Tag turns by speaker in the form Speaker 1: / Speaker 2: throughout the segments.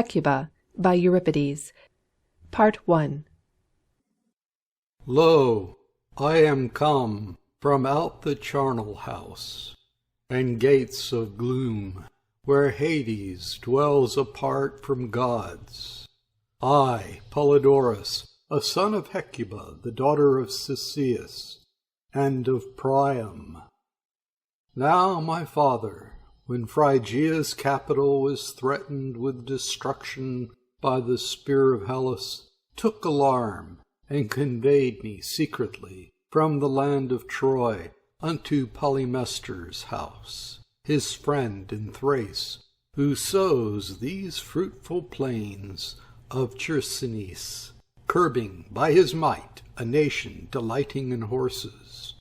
Speaker 1: Hecuba by Euripides. Part 1.
Speaker 2: Lo, I am come from out the charnel house, and gates of gloom, where Hades dwells apart from gods. I, Polydorus, a son of Hecuba, the daughter of Cisseus, and of Priam. Now my father, when Phrygia's capital was threatened with destruction by the spear of Hellas, took alarm, and conveyed me secretly from the land of Troy unto Polymestor's house, his friend in Thrace, who sows these fruitful plains of Chersonesus, curbing by his might a nation delighting in horses.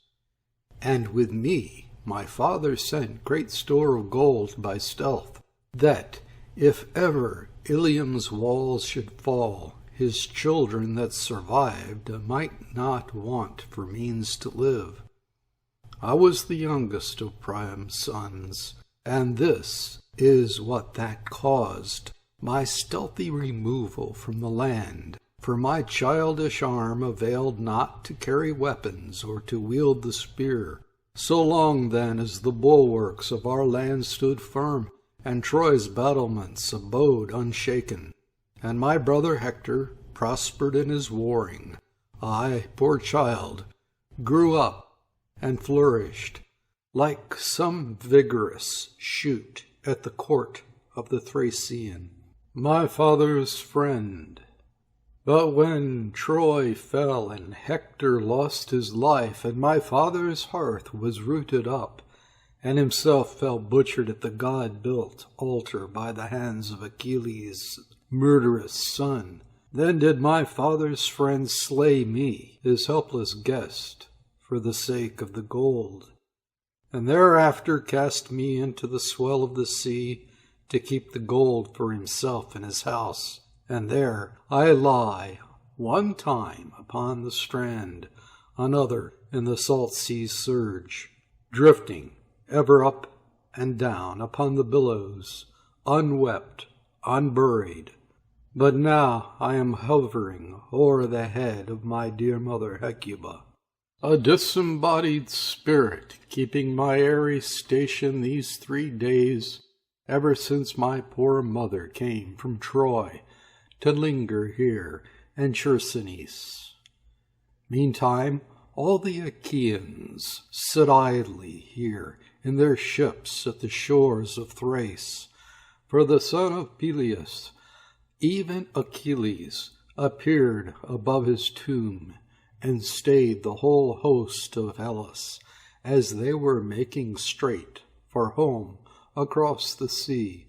Speaker 2: And with me my father sent great store of gold by stealth, that, if ever Ilium's walls should fall, his children that survived might not want for means to live. I was the youngest of Priam's sons, and this is what that caused my stealthy removal from the land, for my childish arm availed not to carry weapons or to wield the spear. So long then as the bulwarks of our land stood firm, and Troy's battlements abode unshaken, and my brother Hector prospered in his warring, I, poor child, grew up and flourished, like some vigorous shoot at the court of the Thracian, my father's friend. But when Troy fell and Hector lost his life, and my father's hearth was rooted up, and himself fell butchered at the god-built altar by the hands of Achilles' murderous son, then did my father's friends slay me, his helpless guest, for the sake of the gold, and thereafter cast me into the swell of the sea to keep the gold for himself in his house. And there I lie, one time upon the strand, another in the salt sea's surge, drifting ever up and down upon the billows, unwept, unburied. But now I am hovering o'er the head of my dear mother Hecuba, a disembodied spirit, keeping my airy station these 3 days, ever since my poor mother came from Troy to linger here in Chersonesus. Meantime, all the Achaeans sit idly here in their ships at the shores of Thrace, for the son of Peleus, even Achilles, appeared above his tomb, and stayed the whole host of Hellas, as they were making straight for home across the sea,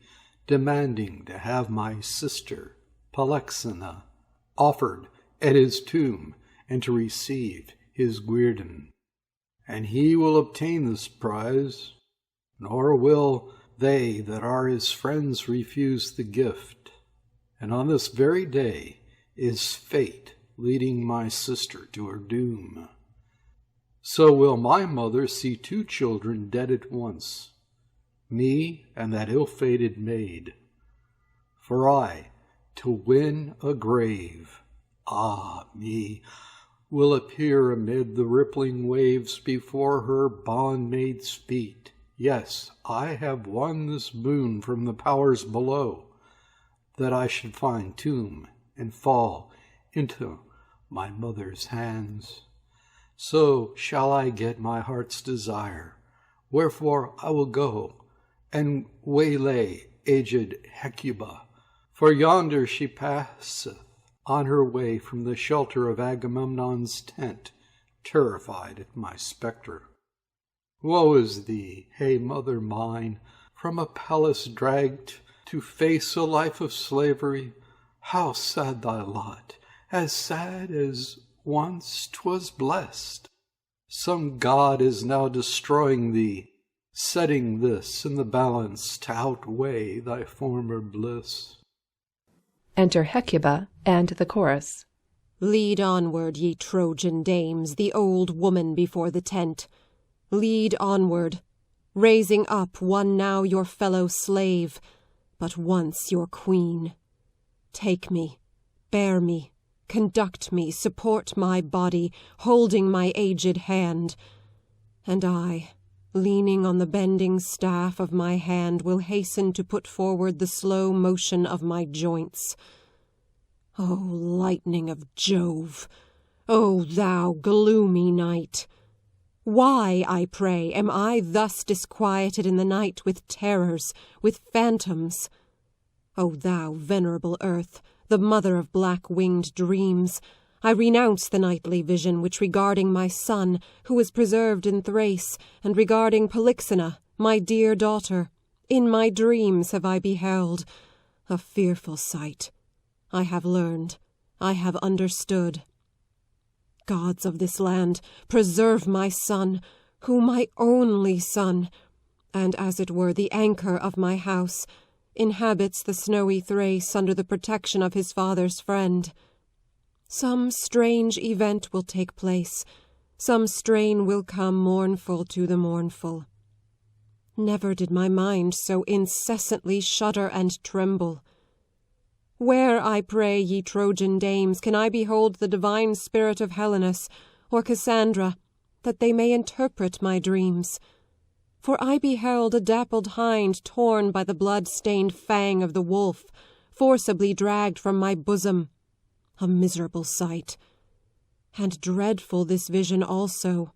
Speaker 2: demanding to have my sister Polyxena offered at his tomb, and to receive his guerdon. And he will obtain this prize, nor will they that are his friends refuse the gift. And on this very day is fate leading my sister to her doom. So will my mother see 2 children dead at once, me and that ill-fated maid. For I, to win a grave, ah me, will appear amid the rippling waves before her bondmaid's feet. Yes, I have won this boon from the powers below, that I should find tomb and fall into my mother's hands. So shall I get my heart's desire, wherefore I will go and waylay aged Hecuba, for yonder she passeth on her way from the shelter of Agamemnon's tent, terrified at my spectre. Woe is thee, hey mother mine, from a palace dragged to face a life of slavery. How sad thy lot, as sad as once 'twas blessed. Some god is now destroying thee, setting this in the balance to outweigh thy former bliss.
Speaker 1: Enter Hecuba and the chorus.
Speaker 3: Lead onward, ye Trojan dames, the old woman before the tent. Lead onward, raising up one now your fellow slave, but once your queen. Take me, bear me, conduct me, support my body, holding my aged hand. And I, leaning on the bending staff of my hand, will hasten to put forward the slow motion of my joints. O lightning of Jove! O thou gloomy night! Why, I pray, am I thus disquieted in the night with terrors, with phantoms? O thou venerable earth, the mother of black-winged dreams, I renounce the nightly vision which regarding my son, who was preserved in Thrace, and regarding Polyxena, my dear daughter, in my dreams have I beheld. A fearful sight. I have learned, I have understood. Gods of this land, preserve my son, who my only son, and as it were the anchor of my house, inhabits the snowy Thrace under the protection of his father's friend. Some strange event will take place, some strain will come mournful to the mournful. Never did my mind so incessantly shudder and tremble. Where, I pray, ye Trojan dames, can I behold the divine spirit of Helenus, or Cassandra, that they may interpret my dreams? For I beheld a dappled hind torn by the blood-stained fang of the wolf, forcibly dragged from my bosom. A miserable sight. And dreadful this vision also.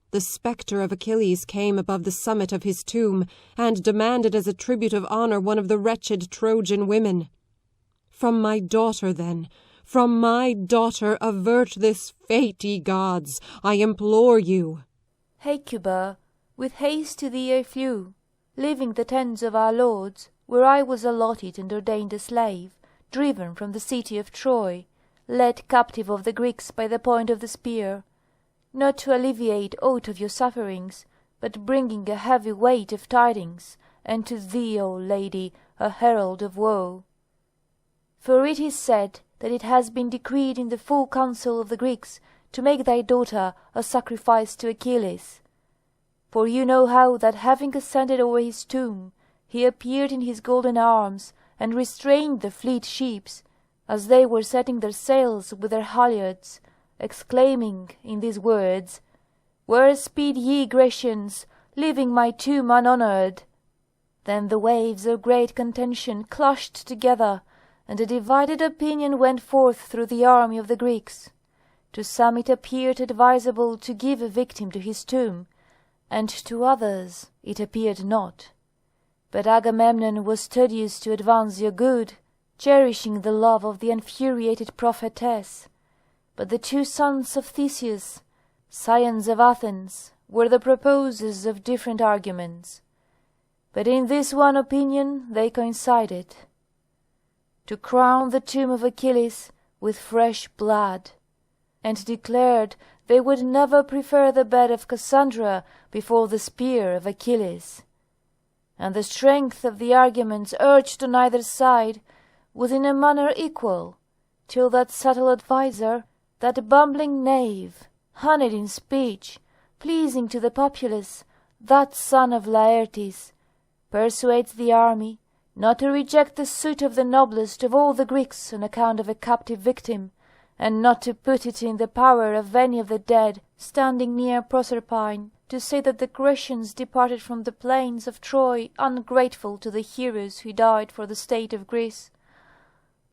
Speaker 3: The spectre of Achilles came above the summit of his tomb, and demanded as a tribute of honour one of the wretched Trojan women. From my daughter, then, from my daughter, avert this fate, ye gods, I implore you.
Speaker 4: Hecuba, with haste to thee I flew, leaving the tents of our lords, where I was allotted and ordained a slave, driven from the city of Troy, led captive of the Greeks by the point of the spear, not to alleviate aught of your sufferings, but bringing a heavy weight of tidings, and to thee, O lady, a herald of woe. For it is said that it has been decreed in the full council of the Greeks to make thy daughter a sacrifice to Achilles. For you know how that, having ascended over his tomb, he appeared in his golden arms, and restrained the fleet ships, as they were setting their sails with their halyards, exclaiming in these words, Where speed ye, Grecians, leaving my tomb unhonoured? Then the waves of great contention clashed together, and a divided opinion went forth through the army of the Greeks. To some it appeared advisable to give a victim to his tomb, and to others it appeared not. But Agamemnon was studious to advance your good, cherishing the love of the infuriated prophetess. But the two sons of Theseus, scions of Athens, were the proposers of different arguments. But in this one opinion they coincided: to crown the tomb of Achilles with fresh blood, and declared they would never prefer the bed of Cassandra before the spear of Achilles. And the strength of the arguments urged on either side was in a manner equal, till that subtle adviser, that bumbling knave, honeyed in speech, pleasing to the populace, that son of Laertes, persuades the army not to reject the suit of the noblest of all the Greeks on account of a captive victim, and not to put it in the power of any of the dead standing near Proserpine, to say that the Grecians departed from the plains of Troy ungrateful to the heroes who died for the state of Greece.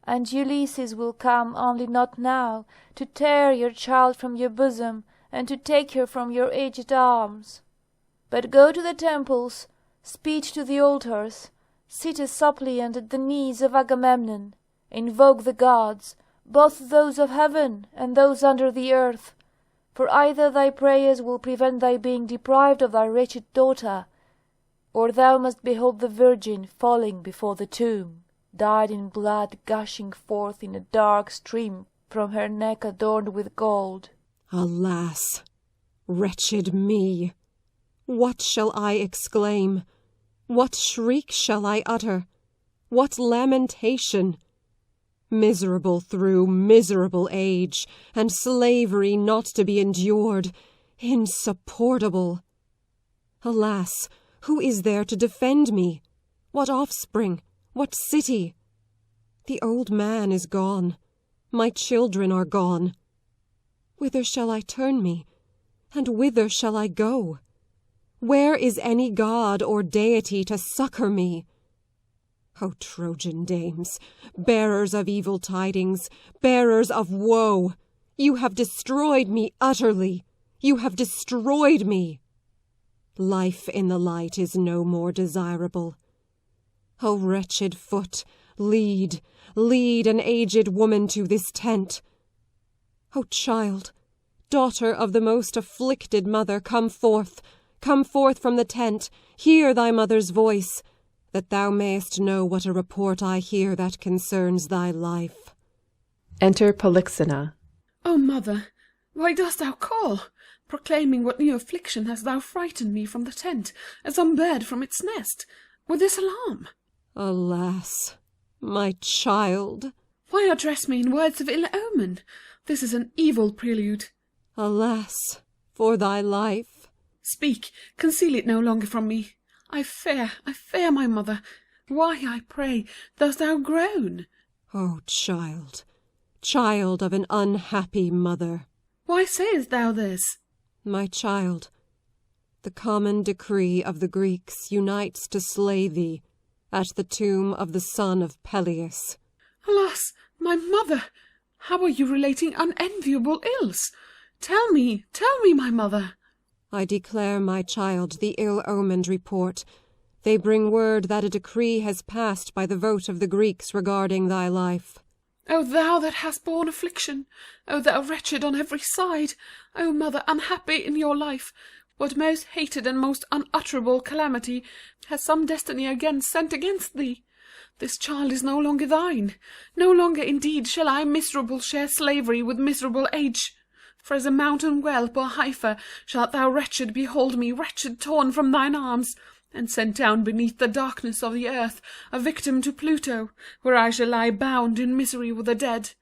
Speaker 4: And Ulysses will come, only not now, to tear your child from your bosom, and to take her from your aged arms. But go to the temples, speed to the altars, sit a suppliant at the knees of Agamemnon, invoke the gods, both those of heaven and those under the earth, for either thy prayers will prevent thy being deprived of thy wretched daughter, or thou must behold the Virgin falling before the tomb, dyed in blood gushing forth in a dark stream from her neck adorned with gold.
Speaker 3: Alas, wretched me! What shall I exclaim? What shriek shall I utter? What lamentation? Miserable through miserable age, and slavery not to be endured, insupportable. Alas, who is there to defend me? What offspring? What city? The old man is gone. My children are gone. Whither shall I turn me, and whither shall I go? Where is any god or deity to succour me? O Trojan dames, bearers of evil tidings, bearers of woe, you have destroyed me utterly. You have destroyed me. Life in the light is no more desirable. O wretched foot, lead an aged woman to this tent. O child, daughter of the most afflicted mother, come forth from the tent, hear thy mother's voice, that thou mayest know what a report I hear that concerns thy life.
Speaker 1: Enter Polyxena.
Speaker 5: O mother, why dost thou call? Proclaiming what new affliction hast thou frightened me from the tent, as some bird from its nest, with this alarm?
Speaker 3: Alas, my child!
Speaker 5: Why address me in words of ill omen? This is an evil prelude.
Speaker 3: Alas, for thy life!
Speaker 5: Speak, conceal it no longer from me. I fear, my mother. Why, I pray, dost thou groan?
Speaker 3: O child, child of an unhappy mother!
Speaker 5: Why sayest thou this?
Speaker 3: My child, the common decree of the Greeks unites to slay thee at the tomb of the son of Peleus.
Speaker 5: Alas, my mother! How are you relating unenviable ills? Tell me, my mother!
Speaker 3: I declare, my child, the ill-omened report. They bring word that a decree has passed by the vote of the Greeks regarding thy life.
Speaker 5: O thou that hast borne affliction! O thou wretched on every side! O mother unhappy in your life! What most hated and most unutterable calamity has some destiny again sent against thee? This child is no longer thine. No longer indeed shall I miserable share slavery with miserable age. For as a mountain whelp or heifer shalt thou wretched behold me, wretched torn from thine arms, and sent down beneath the darkness of the earth, a victim to Pluto, where I shall lie bound in misery with the dead.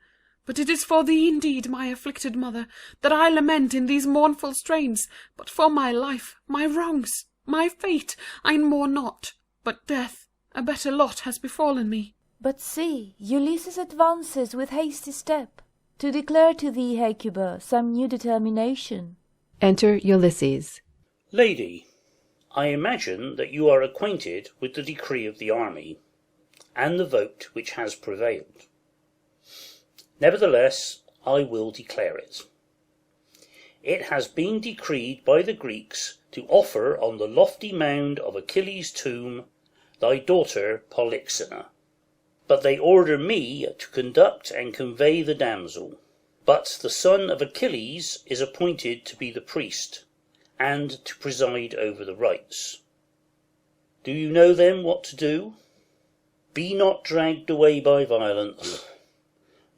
Speaker 5: But it is for thee indeed, my afflicted mother, that I lament in these mournful strains, but for my life, my wrongs, my fate, I mourn not, but death, a better lot has befallen me.
Speaker 4: But see, Ulysses advances with hasty step, to declare to thee, Hecuba, some new determination.
Speaker 1: Enter Ulysses.
Speaker 6: Lady, I imagine that you are acquainted with the decree of the army, and the vote which has prevailed. Nevertheless, I will declare it. It has been decreed by the Greeks to offer on the lofty mound of Achilles' tomb thy daughter Polyxena. But they order me to conduct and convey the damsel. But the son of Achilles is appointed to be the priest, and to preside over the rites. Do you know then what to do? Be not dragged away by violence,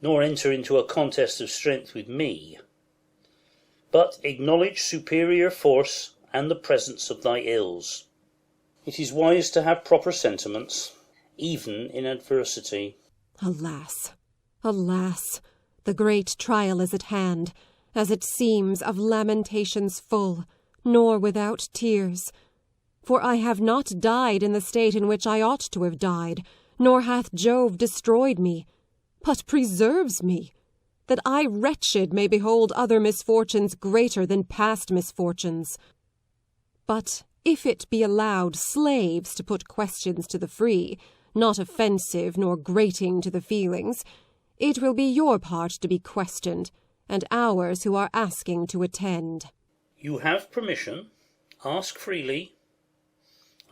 Speaker 6: nor enter into a contest of strength with me, but acknowledge superior force and the presence of thy ills. It is wise to have proper sentiments, even in adversity.
Speaker 3: Alas, alas, the great trial is at hand, as it seems of lamentations full, nor without tears. For I have not died in the state in which I ought to have died, nor hath Jove destroyed me, but preserves me, that I wretched may behold other misfortunes greater than past misfortunes. But if it be allowed slaves to put questions to the free, not offensive nor grating to the feelings, it will be your part to be questioned, and ours who are asking to attend.
Speaker 6: You have permission. Ask freely.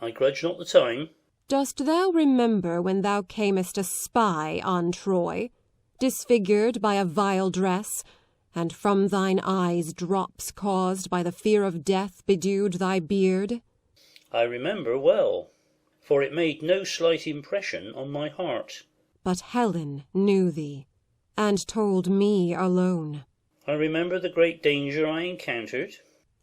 Speaker 6: I grudge not the time.
Speaker 3: Dost thou remember when thou camest a spy on Troy, disfigured by a vile dress, and from thine eyes drops caused by the fear of death bedewed thy beard?
Speaker 6: I remember well, for it made no slight impression on my heart.
Speaker 3: But Helen knew thee, and told me alone.
Speaker 6: I remember the great danger I encountered.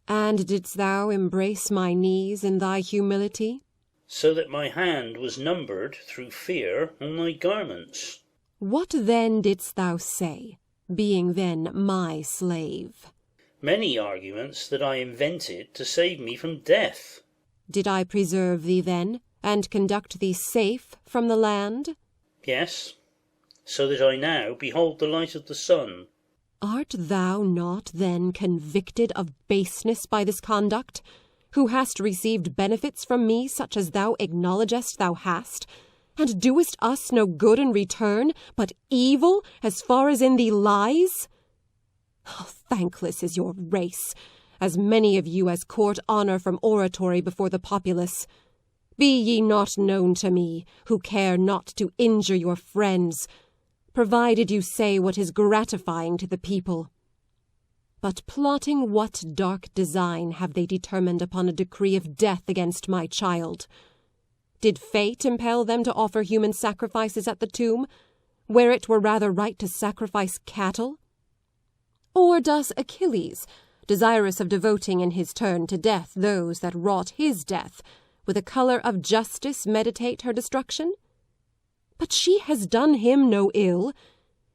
Speaker 3: And didst thou embrace my knees in thy humility?
Speaker 6: So that my hand was numbered through fear on thy garments.
Speaker 3: What then didst thou say, being then my slave?
Speaker 6: Many arguments that I invented to save me from death.
Speaker 3: Did I preserve thee then, and conduct thee safe from the land?
Speaker 6: Yes, so that I now behold the light of the sun.
Speaker 3: Art thou not then convicted of baseness by this conduct, who hast received benefits from me such as thou acknowledgest thou hast, and doest us no good in return, but evil as far as in thee lies? Oh, thankless is your race, as many of you as court honour from oratory before the populace. Be ye not known to me, who care not to injure your friends, provided you say what is gratifying to the people. But plotting what dark design have they determined upon a decree of death against my child? Did fate impel them to offer human sacrifices at the tomb, where it were rather right to sacrifice cattle? Or does Achilles, desirous of devoting in his turn to death those that wrought his death, with a colour of justice meditate her destruction? But she has done him no ill.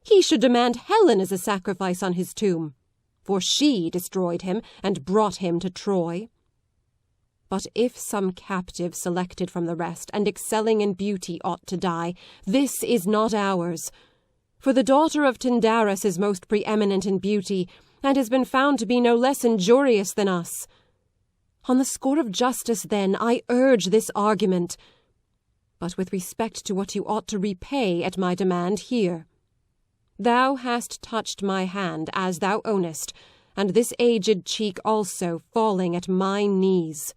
Speaker 3: He should demand Helen as a sacrifice on his tomb, for she destroyed him and brought him to Troy. But if some captive selected from the rest, and excelling in beauty, ought to die, this is not ours. For the daughter of Tyndarus is most preeminent in beauty, and has been found to be no less injurious than us. On the score of justice, then, I urge this argument. But with respect to what you ought to repay at my demand, hear. Thou hast touched my hand, as thou ownest, and this aged cheek also, falling at my knees.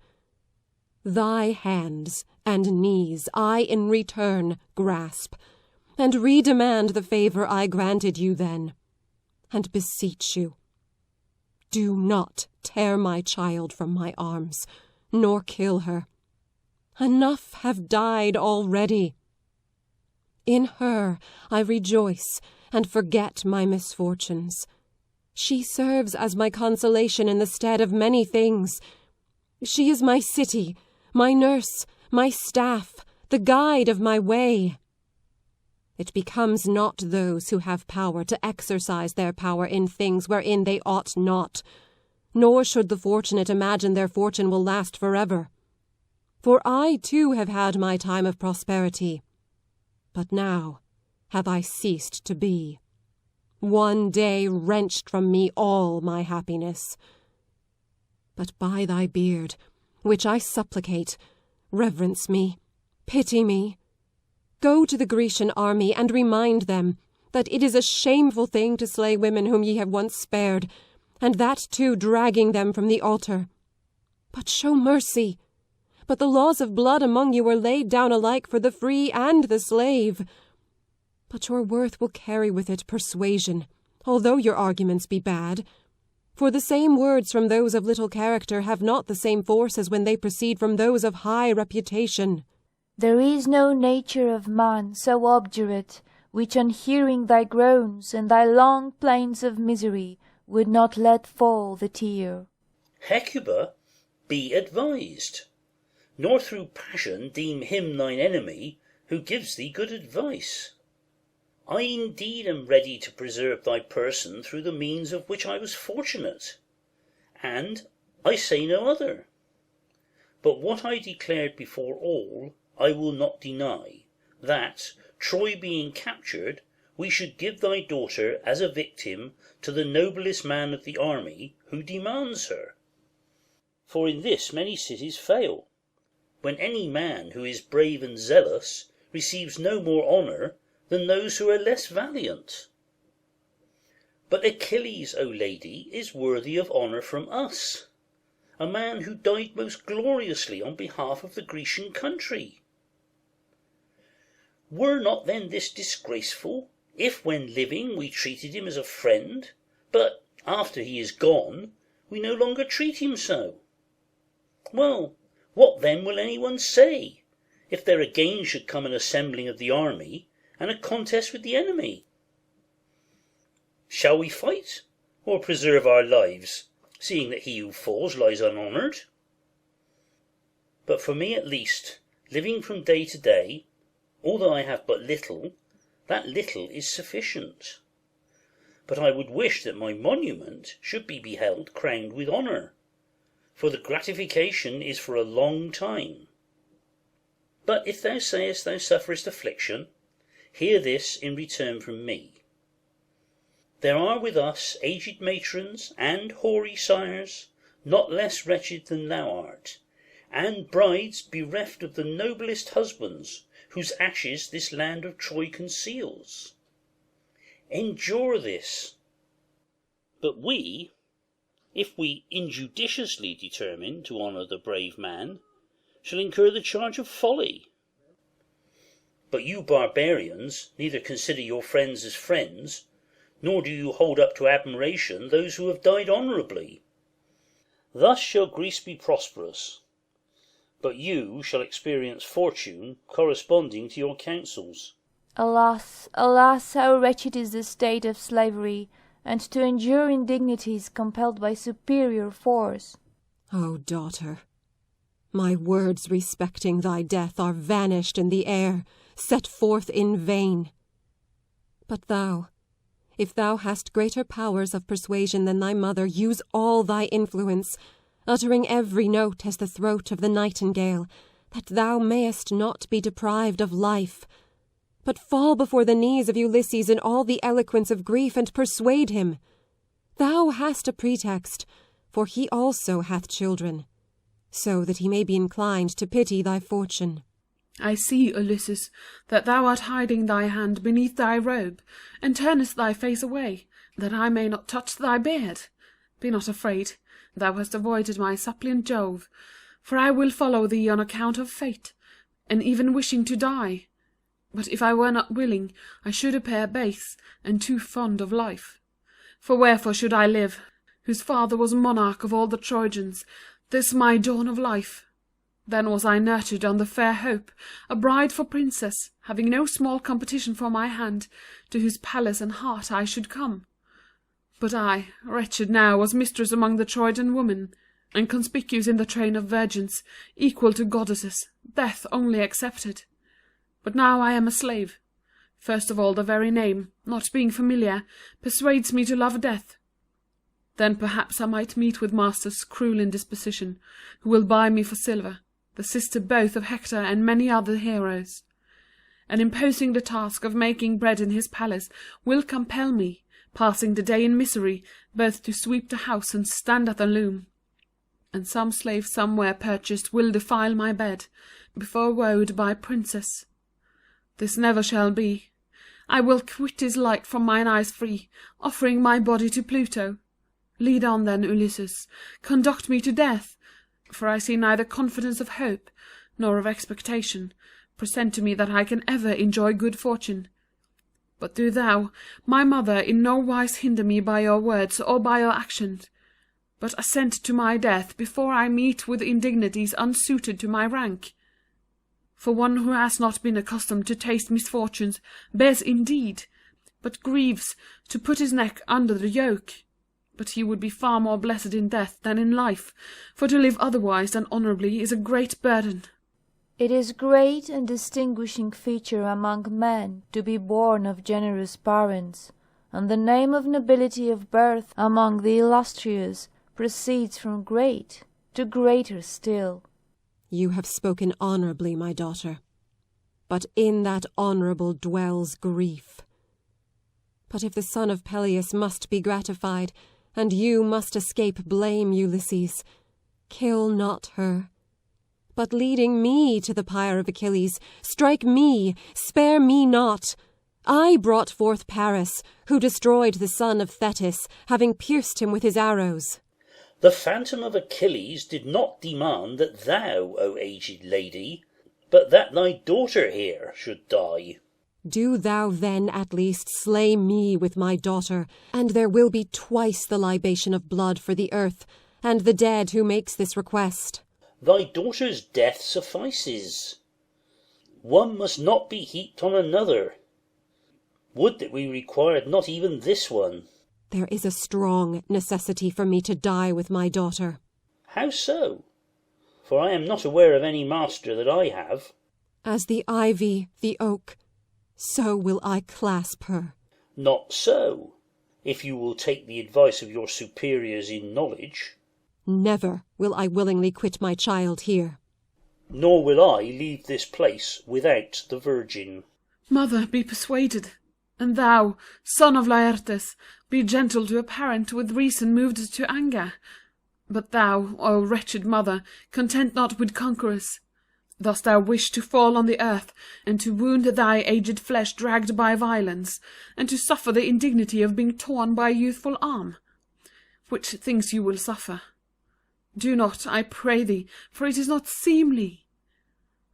Speaker 3: Thy hands and knees I in return grasp, and redemand the favour I granted you then, and beseech you, do not tear my child from my arms, nor kill her. Enough have died already. In her I rejoice and forget my misfortunes. She serves as my consolation in the stead of many things. She is my city, my nurse, my staff, the guide of my way. It becomes not those who have power to exercise their power in things wherein they ought not, nor should the fortunate imagine their fortune will last forever. For I too have had my time of prosperity, but now have I ceased to be. One day wrenched from me all my happiness. But by thy beard, which I supplicate, reverence me, pity me. Go to the Grecian army and remind them that it is a shameful thing to slay women whom ye have once spared, and that too dragging them from the altar. But show mercy. But the laws of blood among you are laid down alike for the free and the slave. But your worth will carry with it persuasion, although your arguments be bad. For the same words from those of little character have not the same force as when they proceed from those of high reputation.
Speaker 4: There is no nature of man so obdurate, which on hearing thy groans and thy long plaints of misery would not let fall the tear.
Speaker 6: Hecuba, be advised, nor through passion deem him thine enemy who gives thee good advice. I indeed am ready to preserve thy person through the means of which I was fortunate, and I say no other. But what I declared before all, I will not deny, that, Troy being captured, we should give thy daughter as a victim to the noblest man of the army who demands her. For in this many cities fail, when any man who is brave and zealous receives no more honour than those who are less valiant. But Achilles, O lady, is worthy of honour from us, a man who died most gloriously on behalf of the Grecian country. Were not then this disgraceful, if when living we treated him as a friend, but after he is gone we no longer treat him so? Well, what then will any one say, if there again should come an assembling of the army, and a contest with the enemy? Shall we fight, or preserve our lives, seeing that he who falls lies unhonoured? But for me at least, living from day to day, although I have but little, that little is sufficient. But I would wish that my monument should be beheld crowned with honour, for the gratification is for a long time. But if thou sayest thou sufferest affliction, hear this in return from me. There are with us aged matrons and hoary sires, not less wretched than thou art, and brides bereft of the noblest husbands, whose ashes this land of Troy conceals. Endure this. But we, if we injudiciously determine to honour the brave man, shall incur the charge of folly. But you barbarians neither consider your friends as friends, nor do you hold up to admiration those who have died honourably. Thus shall Greece be prosperous, but you shall experience fortune corresponding to your counsels.
Speaker 4: Alas, alas, how wretched is the state of slavery, and to endure indignities compelled by superior force.
Speaker 3: O daughter, my words respecting thy death are vanished in the air, set forth in vain. But thou, if thou hast greater powers of persuasion than thy mother, use all thy influence, uttering every note as the throat of the nightingale, that thou mayest not be deprived of life. But fall before the knees of Ulysses in all the eloquence of grief, and persuade him. Thou hast a pretext, for he also hath children, so that he may be inclined to pity thy fortune.
Speaker 5: I see, Ulysses, that thou art hiding thy hand beneath thy robe, and turnest thy face away, that I may not touch thy beard. Be not afraid, thou hast avoided my suppliant Jove, for I will follow thee on account of fate, and even wishing to die. But if I were not willing, I should appear base, and too fond of life. For wherefore should I live, whose father was monarch of all the Trojans, this my dawn of life? Then was I nurtured on the fair hope, a bride for princess, having no small competition for my hand, to whose palace and heart I should come. But I, wretched now, was mistress among the Trojan women, and conspicuous in the train of virgins, equal to goddesses, death only excepted. But now I am a slave. First of all, the very name, not being familiar, persuades me to love death. Then perhaps I might meet with masters cruel in disposition, who will buy me for silver, the sister both of Hector and many other heroes, and imposing the task of making bread in his palace, will compel me, passing the day in misery, both to sweep the house and stand at the loom. And some slave somewhere purchased will defile my bed, before wooed by princess. This never shall be. I will quit his light from mine eyes free, offering my body to Pluto. Lead on then, Ulysses, conduct me to death, for I see neither confidence of hope, nor of expectation, present to me that I can ever enjoy good fortune. But do thou, my mother, in no wise hinder me by your words or by your actions, but assent to my death before I meet with indignities unsuited to my rank. For one who has not been accustomed to taste misfortunes bears indeed, but grieves to put his neck under the yoke. But he would be far more blessed in death than in life, for to live otherwise than honourably is a great burden.
Speaker 4: It is great and distinguishing feature among men to be born of generous parents, and the name of nobility of birth among the illustrious proceeds from great to greater still.
Speaker 3: You have spoken honourably, my daughter, but in that honourable dwells grief. But if the son of Peleus must be gratified, and you must escape blame, Ulysses, kill not her, but leading me to the pyre of Achilles, strike me, spare me not. I brought forth Paris, who destroyed the son of Thetis, having pierced him with his arrows.
Speaker 6: The phantom of Achilles did not demand that thou, O aged lady, but that thy daughter here should die.
Speaker 3: Do thou then at least slay me with my daughter, and there will be twice the libation of blood for the earth, and the dead who makes this request.
Speaker 6: Thy daughter's death suffices. One must not be heaped on another. Would that we required not even this one.
Speaker 3: There is a strong necessity for me to die with my daughter.
Speaker 6: How so? For I am not aware of any master that I have.
Speaker 3: As the ivy, the oak, so will I clasp her.
Speaker 6: Not so, if you will take the advice of your superiors in knowledge.
Speaker 3: Never will I willingly quit my child here.
Speaker 6: Nor will I leave this place without the virgin.
Speaker 5: Mother, be persuaded, and thou, son of Laertes, be gentle to a parent with reason moved to anger. But thou, O wretched mother, content not with conquerors. Dost thou wish to fall on the earth, and to wound thy aged flesh dragged by violence, and to suffer the indignity of being torn by a youthful arm? Which things you will suffer. Do not, I pray thee, for it is not seemly.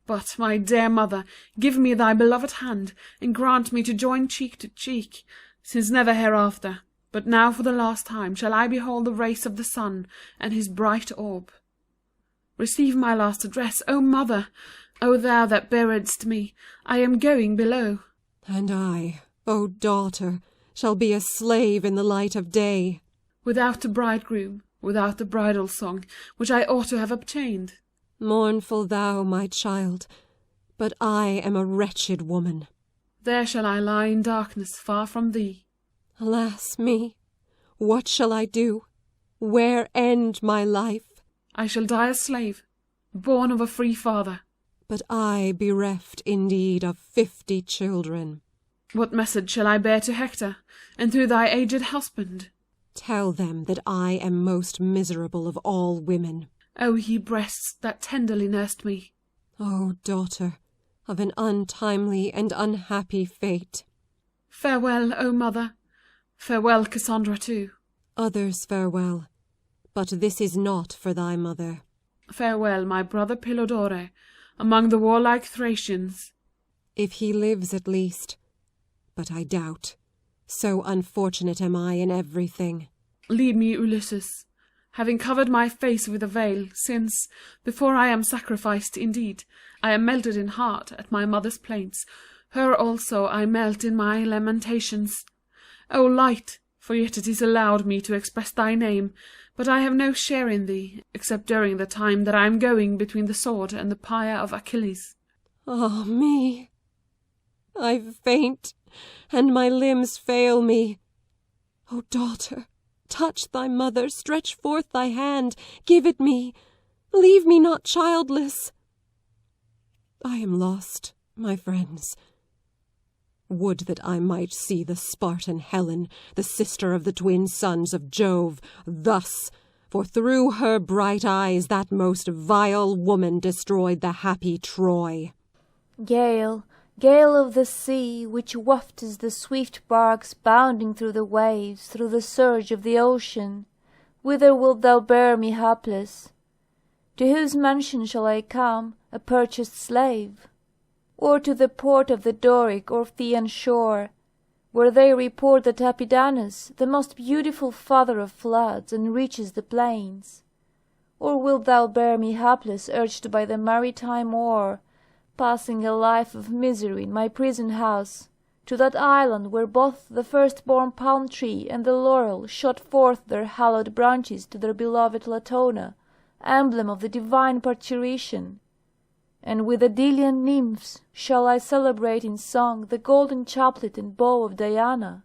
Speaker 5: But, my dear mother, give me thy beloved hand, and grant me to join cheek to cheek, since never hereafter, but now for the last time, shall I behold the rays of the sun, and his bright orb. Receive my last address, O mother! O thou that bearest me, I am going below.
Speaker 3: And I, O daughter, shall be a slave in the light of day.
Speaker 5: Without the bridegroom, without the bridal song, which I ought to have obtained.
Speaker 3: Mournful thou, my child, but I am a wretched woman.
Speaker 5: There shall I lie in darkness far from thee.
Speaker 3: Alas me, what shall I do? Where end my life?
Speaker 5: I shall die a slave, born of a free father.
Speaker 3: But I bereft indeed of 50 children.
Speaker 5: What message shall I bear to Hector, and to thy aged husband?
Speaker 3: Tell them that I am most miserable of all women.
Speaker 5: O ye breasts that tenderly nursed me!
Speaker 3: O daughter of an untimely and unhappy fate!
Speaker 5: Farewell, O mother! Farewell, Cassandra, too!
Speaker 3: Others farewell, but this is not for thy mother.
Speaker 5: Farewell, my brother Polydore, among the warlike Thracians.
Speaker 3: If he lives at least, but I doubt, so unfortunate am I in everything.
Speaker 5: Lead me, Ulysses, having covered my face with a veil, since, before I am sacrificed indeed, I am melted in heart at my mother's plaints, her also I melt in my lamentations. O light, for yet it is allowed me to express thy name, but I have no share in thee, except during the time that I am going between the sword and the pyre of Achilles.
Speaker 3: Ah me! I faint, and my limbs fail me. O daughter, touch thy mother, stretch forth thy hand, give it me, leave me not childless. I am lost, my friends. Would that I might see the Spartan Helen, the sister of the twin sons of Jove, thus, for through her bright eyes that most vile woman destroyed the happy Troy.
Speaker 4: Gale, gale of the sea, which waftest the swift barks bounding through the waves, through the surge of the ocean, whither wilt thou bear me hapless? To whose mansion shall I come, a purchased slave? Or to the port of the Doric or Phthian shore, where they report that Apidanus, the most beautiful father of floods, enriches the plains? Or wilt thou bear me hapless, urged by the maritime oar, passing a life of misery in my prison house, to that island where both the firstborn palm tree and the laurel shot forth their hallowed branches to their beloved Latona, emblem of the divine parturition? And with the Delian nymphs shall I celebrate in song the golden chaplet and bow of Diana?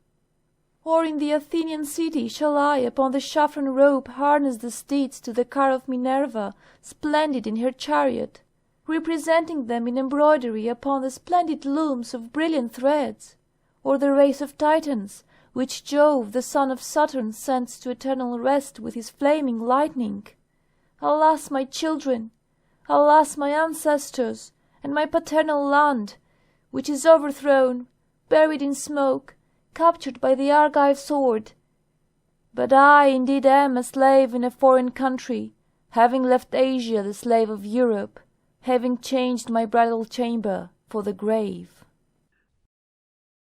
Speaker 4: Or in the Athenian city shall I upon the saffron robe harness the steeds to the car of Minerva, splendid in her chariot, representing them in embroidery upon the splendid looms of brilliant threads? Or the race of Titans, which Jove, the son of Saturn, sends to eternal rest with his flaming lightning? Alas, my children! Alas, my ancestors, and my paternal land, which is overthrown, buried in smoke, captured by the Argive sword! But I indeed am a slave in a foreign country, having left Asia the slave of Europe, having changed my bridal chamber for the grave.